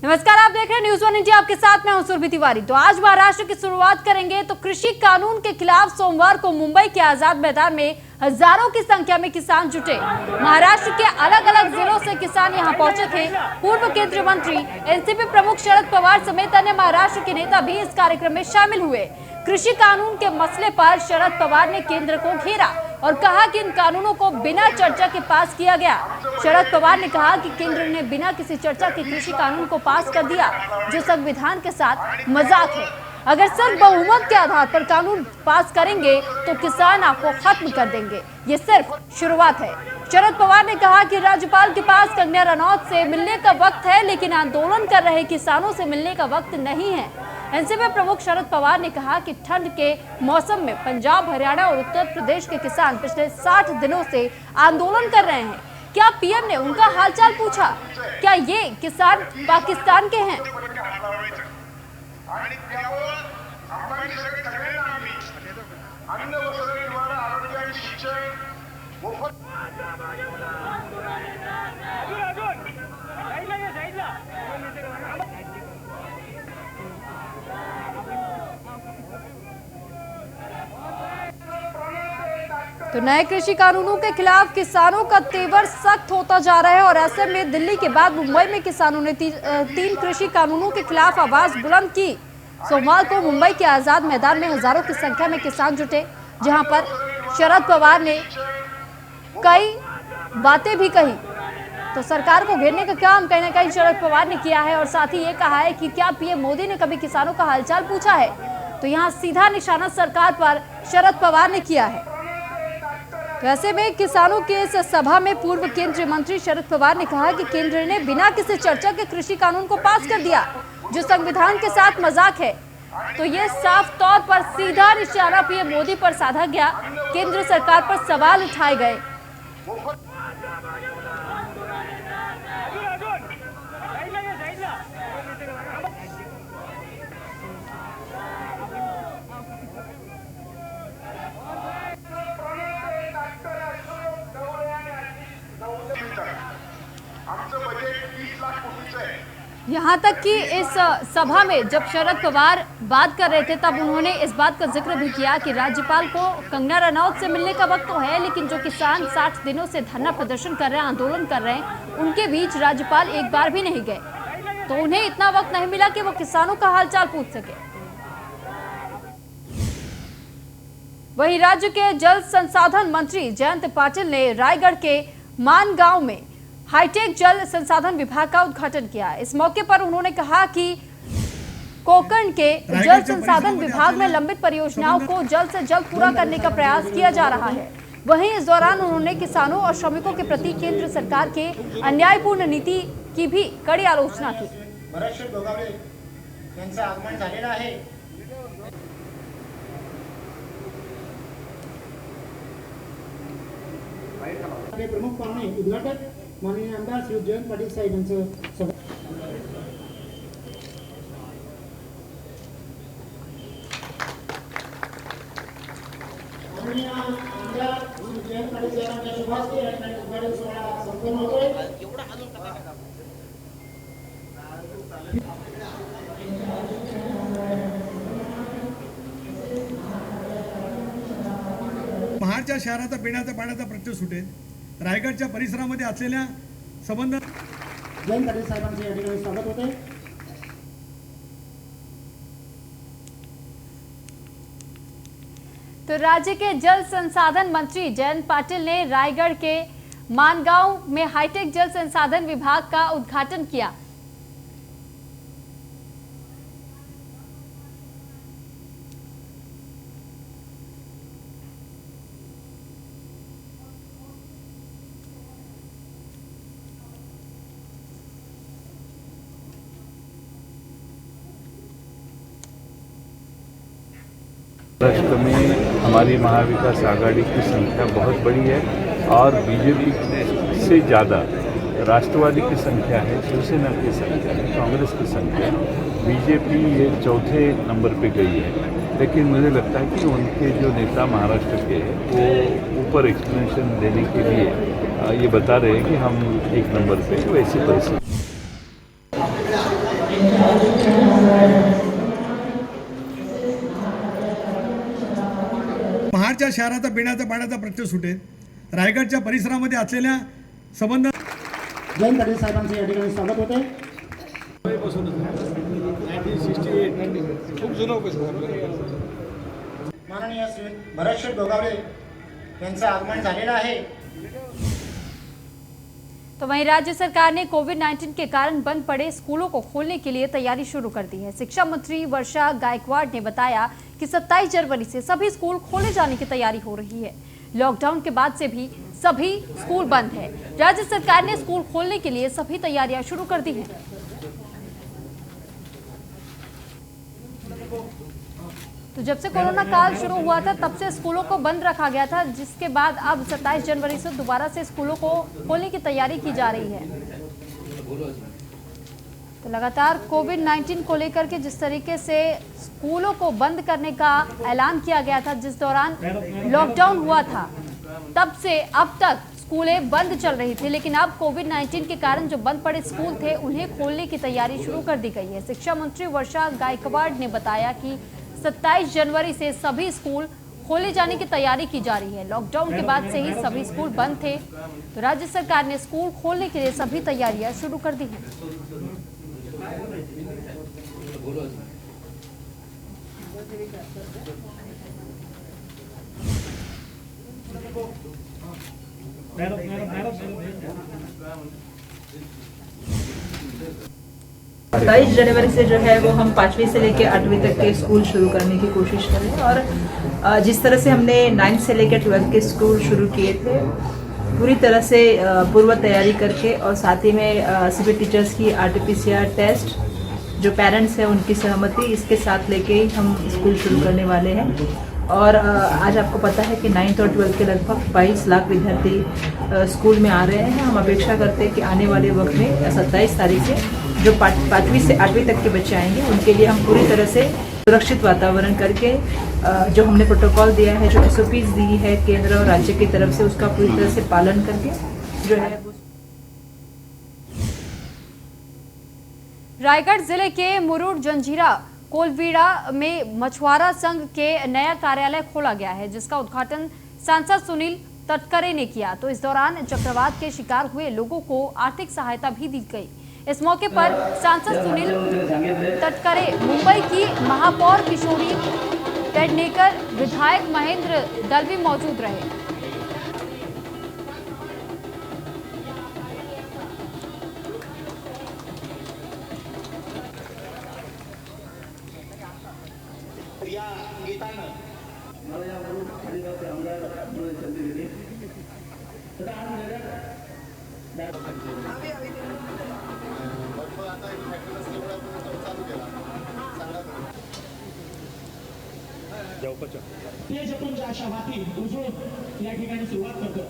नमस्कार, आप देख रहे हैं न्यूज़ 1 इंडिया। आपके साथ मैं हूं सुरभि तिवारी। तो आज महाराष्ट्र की शुरुआत करेंगे। तो कृषि कानून के खिलाफ सोमवार को मुंबई के आजाद मैदान में हजारों की संख्या में किसान जुटे। महाराष्ट्र के अलग अलग जिलों से किसान यहां पहुंचे थे। पूर्व केंद्रीय मंत्री, एनसीपी प्रमुख शरद पवार समेत अन्य महाराष्ट्र के नेता भी इस कार्यक्रम में शामिल हुए। कृषि कानून के मसले पर शरद पवार ने केंद्र को घेरा और कहा कि इन कानूनों को बिना चर्चा के पास किया गया। शरद पवार ने कहा कि केंद्र ने बिना किसी चर्चा के कृषि कानून को पास कर दिया, जो संविधान के साथ मजाक है। अगर सिर्फ बहुमत के आधार पर कानून पास करेंगे तो किसान आपको खत्म कर देंगे। ये सिर्फ शुरुआत है। शरद पवार ने कहा कि राज्यपाल के पास कंगना रनौत से मिलने का वक्त है, लेकिन आंदोलन कर रहे किसानों से मिलने का वक्त नहीं है। एनसीपी प्रमुख शरद पवार ने कहा कि ठंड के मौसम में पंजाब, हरियाणा और उत्तर प्रदेश के किसान पिछले 60 दिनों से आंदोलन कर रहे हैं। क्या पीएम ने उनका हालचाल पूछा? क्या ये किसान पाकिस्तान के हैं? तो नए कृषि कानूनों के खिलाफ किसानों का तेवर सख्त होता जा रहा है और ऐसे में दिल्ली के बाद मुंबई में किसानों ने तीन कृषि कानूनों के खिलाफ आवाज बुलंद की। सोमवार को मुंबई के आजाद मैदान में हजारों की संख्या में किसान जुटे, जहां पर शरद पवार ने कई बातें भी कही। तो सरकार को घेरने का काम कहीं ना कहीं शरद पवार ने किया है और साथ ही ये कहा है कि क्या पीएम मोदी ने कभी किसानों का हालचाल पूछा है? तो यहाँ सीधा निशाना सरकार पर शरद पवार ने किया है। वैसे में किसानों के इस सभा में पूर्व केंद्रीय मंत्री शरद पवार ने कहा कि केंद्र ने बिना किसी चर्चा के कृषि कानून को पास कर दिया, जो संविधान के साथ मजाक है। तो ये साफ तौर पर सीधा निशाना पीएम मोदी पर साधा गया। केंद्र सरकार पर सवाल उठाए गए। यहाँ तक कि इस सभा में जब शरद पवार बात कर रहे थे तब उन्होंने इस बात का जिक्र भी किया कि राज्यपाल को कंगना रनौत से मिलने का वक्त तो है, लेकिन जो किसान 60 दिनों से धरना प्रदर्शन कर रहे हैं, आंदोलन कर रहे हैं, उनके बीच राज्यपाल एक बार भी नहीं गए। तो उन्हें इतना वक्त नहीं मिला कि वो किसानों का हालचाल पूछ सके। वहीं राज्य के जल संसाधन मंत्री जयंत पाटिल ने रायगढ़ के मानगांव में हाईटेक जल संसाधन विभाग का उद्घाटन किया। इस मौके पर उन्होंने कहा कि कोकण के जल संसाधन विभाग में लंबित परियोजनाओं को जल्द से जल्द पूरा करने का प्रयास किया जा रहा है। वहीं इस दौरान उन्होंने किसानों और श्रमिकों के प्रति केंद्र सरकार के अन्यायपूर्ण नीति की भी कड़ी आलोचना की। प्रमुख पाहुणे उद्घाटक माननीय आमदार श्री जयंत पाटील साहेब यांचं माननीय आमदार श्री जयंत पाटील साहेबांच्या शुभ हस्ते या ठिकाणी उद्घाटन सोहळा संपन्न होतोय। महाडच्या शहराचा पिण्याच्या पाण्याचा प्रश्न सुटेल, रायगडच्या परिसरामध्ये असलेल्या संबंध जयंत पाटील साहेबांचे या ठिकाणी स्वागत होते। तो राज्य के जल संसाधन मंत्री जयंत पाटिल ने रायगढ़ के मानगांव में हाईटेक जल संसाधन विभाग का उद्घाटन किया। महाराष्ट्र में हमारी महाविकास आघाड़ी की संख्या बहुत बड़ी है और बीजेपी से ज़्यादा राष्ट्रवादी की संख्या है, शिवसेना की संख्या है, कांग्रेस की संख्या है। बीजेपी ये चौथे नंबर पे गई है, लेकिन मुझे लगता है कि उनके जो नेता महाराष्ट्र के हैं वो ऊपर एक्सप्लेनेशन देने के लिए ये बता रहे हैं कि हम एक नंबर पे, वैसी परिस्थिति महाडच्या शहराचा पिण्याचा पाण्याचा प्रश्न सुटेल. रायगडच्या परिसरामध्ये असलेल्या संबंध जयंत पाटील साहेबांचं या ठिकाणी स्वागत होते. माननीय श्री भरतशेठ गोगावले यांचं आगमन झालेलं आहे. तो वहीं राज्य सरकार ने कोविड-19 के कारण बंद पड़े स्कूलों को खोलने के लिए तैयारी शुरू कर दी है. शिक्षा मंत्री वर्षा गायकवाड़ ने बताया कि 27 जनवरी से सभी स्कूल खोले जाने की तैयारी हो रही है. लॉकडाउन के बाद से भी सभी स्कूल बंद है. राज्य सरकार ने स्कूल खोलने के लिए सभी तैयारियां शुरू कर दी हैं. तो जब से कोरोना काल शुरू हुआ था तब से स्कूलों को बंद रखा गया था, जिसके बाद अब 27 जनवरी से दोबारा से स्कूलों को खोलने की तैयारी की जा रही है. तो लगातार कोविड-19 को लेकर के जिस तरीके से स्कूलों को बंद करने का ऐलान किया गया था, जिस दौरान लॉकडाउन हुआ था, तब से अब तक स्कूलें बंद चल रही थी. लेकिन अब कोविड-19 के कारण जो बंद पड़े स्कूल थे उन्हें खोलने की तैयारी शुरू कर दी गई है. शिक्षा मंत्री वर्षा गायकवाड़ ने बताया कि 27 जनवरी से सभी स्कूल खोले जाने की तैयारी की जा रही है. लॉकडाउन के बाद से ही सभी स्कूल बंद थे, तो राज्य सरकार ने स्कूल खोलने के लिए सभी तैयारियां शुरू कर दी हैं. सत्ताईस जनवरी से जो है वो हम 5वीं से लेकर 8वीं तक के स्कूल शुरू करने की कोशिश कर रहे हैं. और जिस तरह से हमने 9th से लेकर 12th के स्कूल शुरू किए थे, पूरी तरह से पूर्व तैयारी करके, और साथ ही में सभी टीचर्स की RT-PCR टेस्ट, जो पेरेंट्स हैं उनकी सहमति, इसके साथ लेके ही हम स्कूल शुरू करने वाले हैं. और आज आपको पता है कि 9th और 12th के लगभग 22 लाख विद्यार्थी स्कूल में आ रहे हैं. हम अपेक्षा करते हैं कि आने वाले वक्त में 27 तारीख से जो 5वीं से 8वीं तक के बच्चे आएंगे उनके लिए हम पूरी तरह से सुरक्षित वातावरण करके, जो हमने प्रोटोकॉल दिया है, जो SOPs दी है केंद्र और राज्य की तरफ से, उसका पूरी तरह से पालन करके जो है वो. रायगढ़ जिले के मुरुड जंजीरा कोलवीड़ा में मछुआरा संघ के नया कार्यालय खोला गया है, जिसका उद्घाटन सांसद सुनील तटकरे ने किया. तो इस दौरान चक्रवात के शिकार हुए लोगों को आर्थिक सहायता भी दी गई. इस मौके पर सांसद सुनील तटकरे, मुंबई की महापौर किशोरी पेडनेकर, विधायक महेंद्र दलवी मौजूद रहे. या गीतानं तेजपुंज अशा वाती उजळून या ठिकाणी सुरुवात करतो.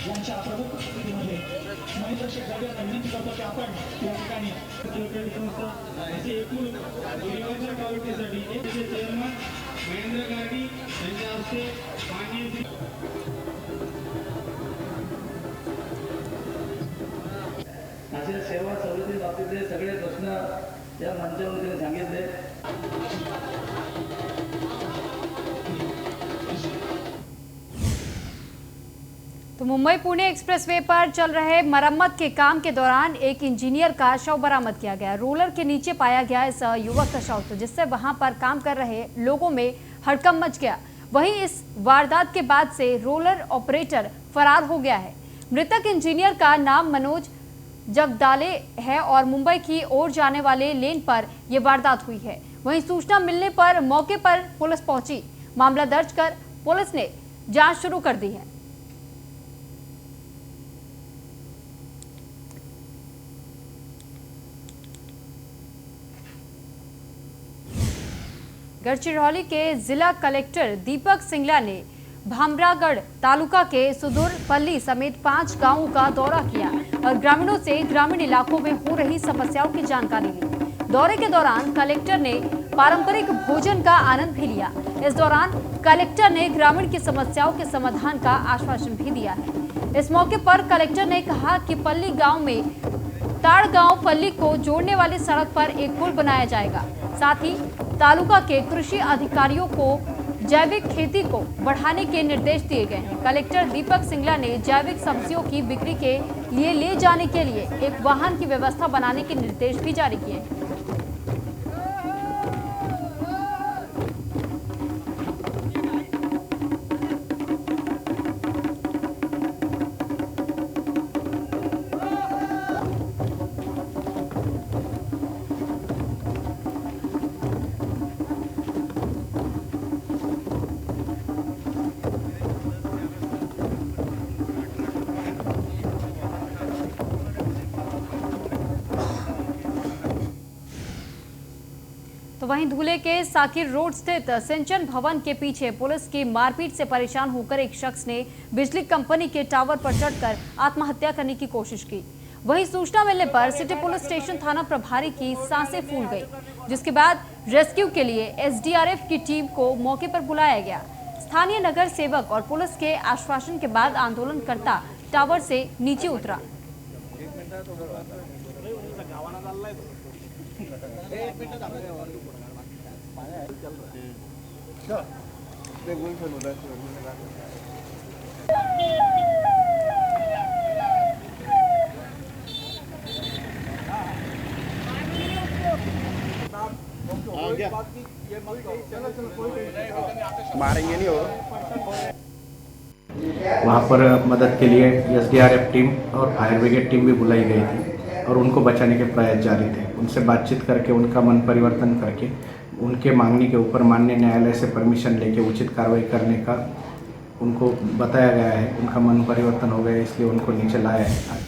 यांच्या प्रमुख उपस्थितीमध्ये महेंद्र शेठ गाडीवर विनंती करतो की आपण या ठिकाणी असे एकूण युनिव्हर्सल कॉलिटीसाठी त्याचे चेअरमन महेंद्र गाडी यांच्या हस्ते माननीय अशा सेवा सवलती बाबतीतले सगळे प्रश्न त्या मंचावर त्यांनी सांगितले. तो मुंबई पुणे एक्सप्रेसवे पर चल रहे मरम्मत के काम के दौरान एक इंजीनियर का शव बरामद किया गया. रोलर के नीचे पाया गया इस युवक का शव, तो जिससे वहां पर काम कर रहे लोगों में हड़कंप मच गया. वहीं इस वारदात के बाद से रोलर ऑपरेटर फरार हो गया है. मृतक इंजीनियर का नाम मनोज जगदाले है और मुंबई की ओर जाने वाले लेन पर यह वारदात हुई है. वहीं सूचना मिलने पर मौके पर पुलिस पहुंची. मामला दर्ज कर पुलिस ने जांच शुरू कर दी है. गढ़चिरौली के जिला कलेक्टर दीपक सिंगला ने भामरागढ़ तालुका के सुदूरपल्ली समेत 5 गांवों का दौरा किया और ग्रामीणों से ग्रामीण इलाकों में हो रही समस्याओं की जानकारी ली. दौरे के दौरान कलेक्टर ने पारंपरिक भोजन का आनंद भी लिया. इस दौरान कलेक्टर ने ग्रामीण की समस्याओं के समाधान का आश्वासन भी दिया है. इस मौके पर कलेक्टर ने कहा कि पल्ली गांव में ताड़गांव पल्ली को जोड़ने वाली सड़क पर एक पुल बनाया जाएगा। साथ ही तालुका के कृषि अधिकारियों को जैविक खेती को बढ़ाने के निर्देश दिए गए हैं। कलेक्टर दीपक सिंगला ने जैविक सब्जियों की बिक्री के लिए ले जाने के लिए एक वाहन की व्यवस्था बनाने के निर्देश भी जारी किए हैं। तो वहीं धुले के साकिर रोड स्थित सिंचन भवन के पीछे पुलिस की मारपीट से परेशान होकर एक शख्स ने बिजली कंपनी के टावर पर चढ़कर आत्महत्या करने की कोशिश की। वहीं सूचना मिलने पर सिटी पुलिस स्टेशन थाना प्रभारी की सांसें फूल गई, जिसके बाद रेस्क्यू के लिए एसडीआरएफ की टीम को मौके पर बुलाया गया। स्थानीय नगर सेवक और पुलिस के आश्वासन के बाद आंदोलनकर्ता टावर से नीचे उतरा। मारेंगे नहीं हो। वहाँ पर मदद के लिए एसडीआरएफ टीम और फायर ब्रिगेड टीम भी बुलाई गई थी और उनको बचाने के प्रयास जारी थे। उनसे बातचीत करके उनका मन परिवर्तन करके उनके मांगने के ऊपर माननीय न्यायालय से परमिशन लेके उचित कार्रवाई करने का उनको बताया गया है। उनका मन परिवर्तन हो गया, इसलिए उनको नीचे लाया है।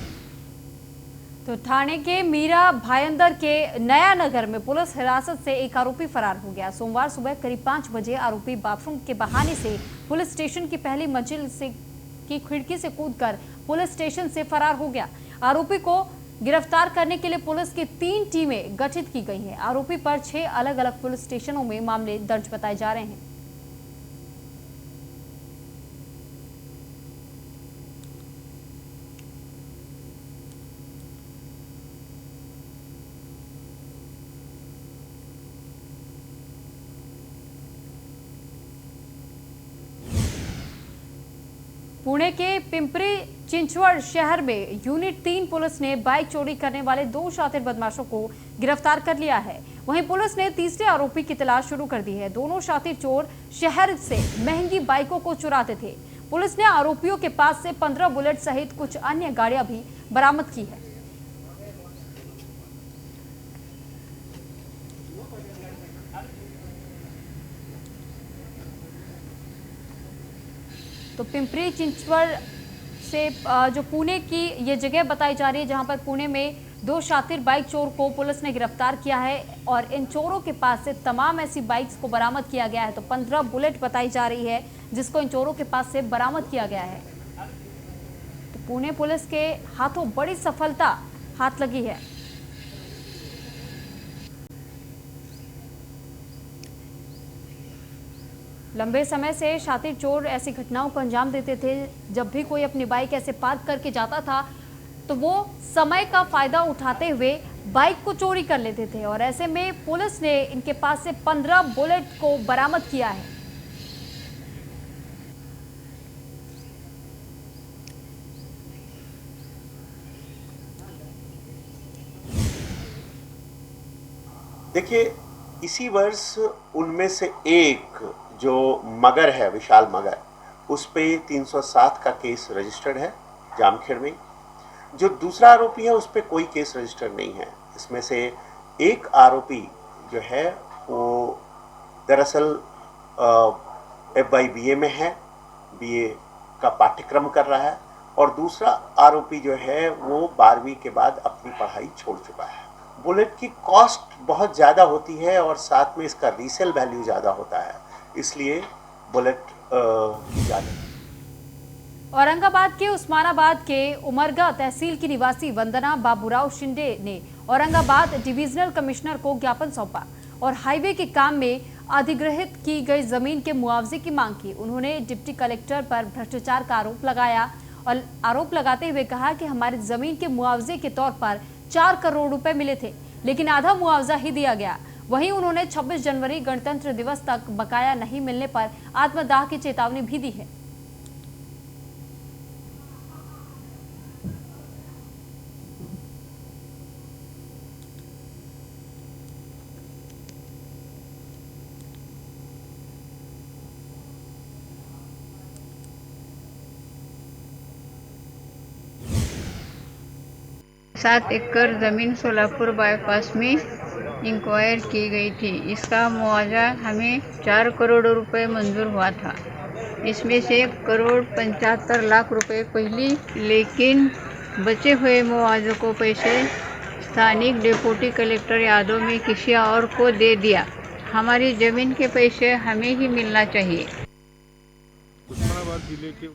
तो थाने के मीरा भायंदर के नया नगर में पुलिस हिरासत से एक आरोपी फरार हो गया। सोमवार सुबह करीब 5 बजे आरोपी बाथरूम के बहाने से पुलिस स्टेशन की पहली मंजिल से की खिड़की से कूदकर पुलिस स्टेशन से फरार हो गया। आरोपी को गिरफ्तार करने के लिए पुलिस की 3 टीमें गठित की गई हैं। आरोपी पर 6 अलग अलग पुलिस स्टेशनों में मामले दर्ज बताए जा रहे हैं। पुणे के पिंपरी चिंचवड़ शहर में यूनिट 3 पुलिस ने बाइक चोरी करने वाले 2 शातिर बदमाशों को गिरफ्तार कर लिया है। वहीं पुलिस ने तीसरे आरोपी की तलाश शुरू कर दी है। दोनों शातिर चोर शहर से महंगी बाइकों को चुराते थे। पुलिस ने आरोपियों के पास से 15 बुलेट सहित कुछ अन्य गाड़ियां भी बरामद की है। तो पिंपरी चिंचवड़ से जो पुणे की ये जगह बताई जा रही है, जहां पर पुणे में 2 शातिर बाइक चोर को पुलिस ने गिरफ्तार किया है और इन चोरों के पास से तमाम ऐसी बाइक्स को बरामद किया गया है। तो 15 बुलेट बताई जा रही है जिसको इन चोरों के पास से बरामद किया गया है। तो पुणे पुलिस के हाथों बड़ी सफलता हाथ लगी है। लंबे समय से शातिर चोर ऐसी घटनाओं को अंजाम देते थे। जब भी कोई अपनी बाइक ऐसे पार्क करके जाता था तो वो समय का फायदा उठाते हुए बाइक को चोरी कर लेते थे और ऐसे में पुलिस ने इनके पास से 15 बुलेट को बरामद किया है। देखिए, इसी वर्ष उनमें से एक जो मगर है, विशाल मगर, उस पे 307 का केस रजिस्टर्ड है जामखेड़ में। जो दूसरा आरोपी है उस पे कोई केस रजिस्टर्ड नहीं है। इसमें से एक आरोपी जो है वो दरअसल FY BA में है, BA का पाठ्यक्रम कर रहा है, और दूसरा आरोपी जो है वो 12वीं के बाद अपनी पढ़ाई छोड़ चुका है। बुलेट की कॉस्ट बहुत ज़्यादा होती है और साथ में इसका रीसेल वैल्यू ज़्यादा होता है, इसलिए बुलेट ज़्यादा। औरंगाबाद के उस्मानाबाद के उमरगा तहसील की निवासी वंदना बाबूराव शिंदे ने औरंगाबाद डिविजनल कमिश्नर को ज्ञापन सौंपा और हाईवे के काम में अधिग्रहित की गई जमीन के मुआवजे की मांग की। उन्होंने डिप्टी कलेक्टर पर भ्रष्टाचार का आरोप लगाया और आरोप लगाते हुए कहा कि हमारी जमीन के मुआवजे के तौर पर 4 करोड़ रुपए मिले थे, लेकिन आधा मुआवजा ही दिया गया। वहीं उन्होंने 26 जनवरी गणतंत्र दिवस तक बकाया नहीं मिलने पर आत्मदाह की चेतावनी भी दी है। सात एकड़ ज़मीन सोलापुर बाईपास में इंक्वायर की गई थी। इसका मुआवजा हमें 4 करोड़ रुपए मंजूर हुआ था। इसमें से 1,75,00,000 रुपए पहली, लेकिन बचे हुए मुआवजे को पैसे स्थानिक डिप्टी कलेक्टर यादव में किसी और को दे दिया। हमारी ज़मीन के पैसे हमें ही मिलना चाहिए। उस्मानाबाद जिले के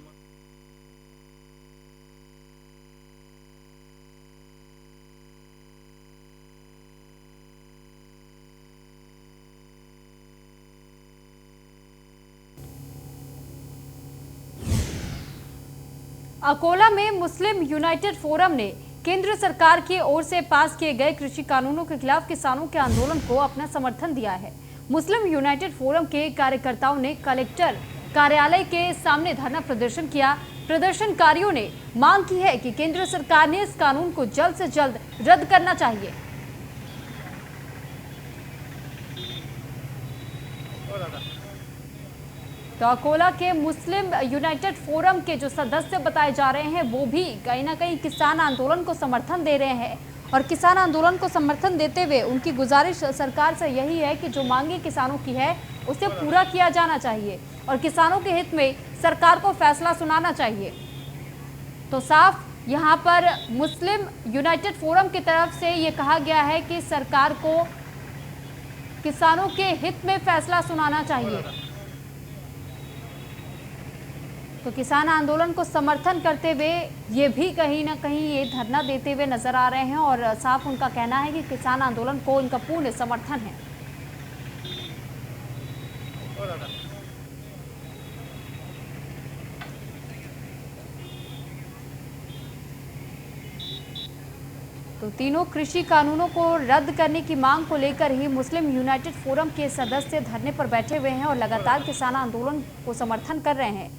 अकोला में मुस्लिम यूनाइटेड फोरम ने केंद्र सरकार की ओर से पास किए गए कृषि कानूनों के खिलाफ किसानों के आंदोलन को अपना समर्थन दिया है। मुस्लिम यूनाइटेड फोरम के कार्यकर्ताओं ने कलेक्टर कार्यालय के सामने धरना प्रदर्शन किया। प्रदर्शनकारियों ने मांग की है कि केंद्र सरकार ने इस कानून को जल्द से जल्द रद्द करना चाहिए। तो अकोला के मुस्लिम यूनाइटेड फोरम के जो सदस्य बताए जा रहे हैं वो भी कहीं ना कहीं किसान आंदोलन को समर्थन दे रहे हैं, और किसान आंदोलन को समर्थन देते हुए उनकी गुजारिश सरकार से यही है कि जो मांगे किसानों की है उसे पूरा किया जाना चाहिए और किसानों के हित में सरकार को फैसला सुनाना चाहिए। तो साफ यहाँ पर मुस्लिम यूनाइटेड फोरम की तरफ से ये कहा गया है कि सरकार को किसानों के हित में फैसला सुनाना चाहिए। तो किसान आंदोलन को समर्थन करते हुए ये भी कहीं ना कहीं ये धरना देते हुए नजर आ रहे हैं, और साफ उनका कहना है कि किसान आंदोलन को उनका पूर्ण समर्थन है। तो तीनों कृषि कानूनों को रद्द करने की मांग को लेकर ही मुस्लिम यूनाइटेड फोरम के सदस्य धरने पर बैठे हुए हैं और लगातार किसान आंदोलन को समर्थन कर रहे हैं।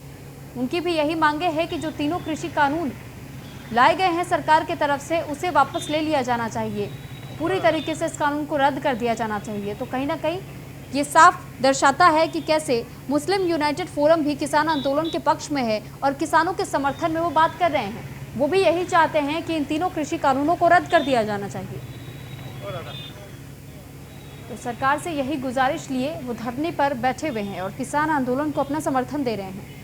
उनकी भी यही मांगे हैं कि जो तीनों कृषि कानून लाए गए हैं सरकार की तरफ से उसे वापस ले लिया जाना चाहिए, पूरी तरीके से इस कानून को रद्द कर दिया जाना चाहिए। तो कहीं ना कहीं ये साफ दर्शाता है कि कैसे मुस्लिम यूनाइटेड फोरम भी किसान आंदोलन के पक्ष में है और किसानों के समर्थन में वो बात कर रहे हैं। वो भी यही चाहते हैं कि इन तीनों कृषि कानूनों को रद्द कर दिया जाना चाहिए। तो सरकार से यही गुजारिश लिए वो धरने पर बैठे हुए हैं और किसान आंदोलन को अपना समर्थन दे रहे हैं।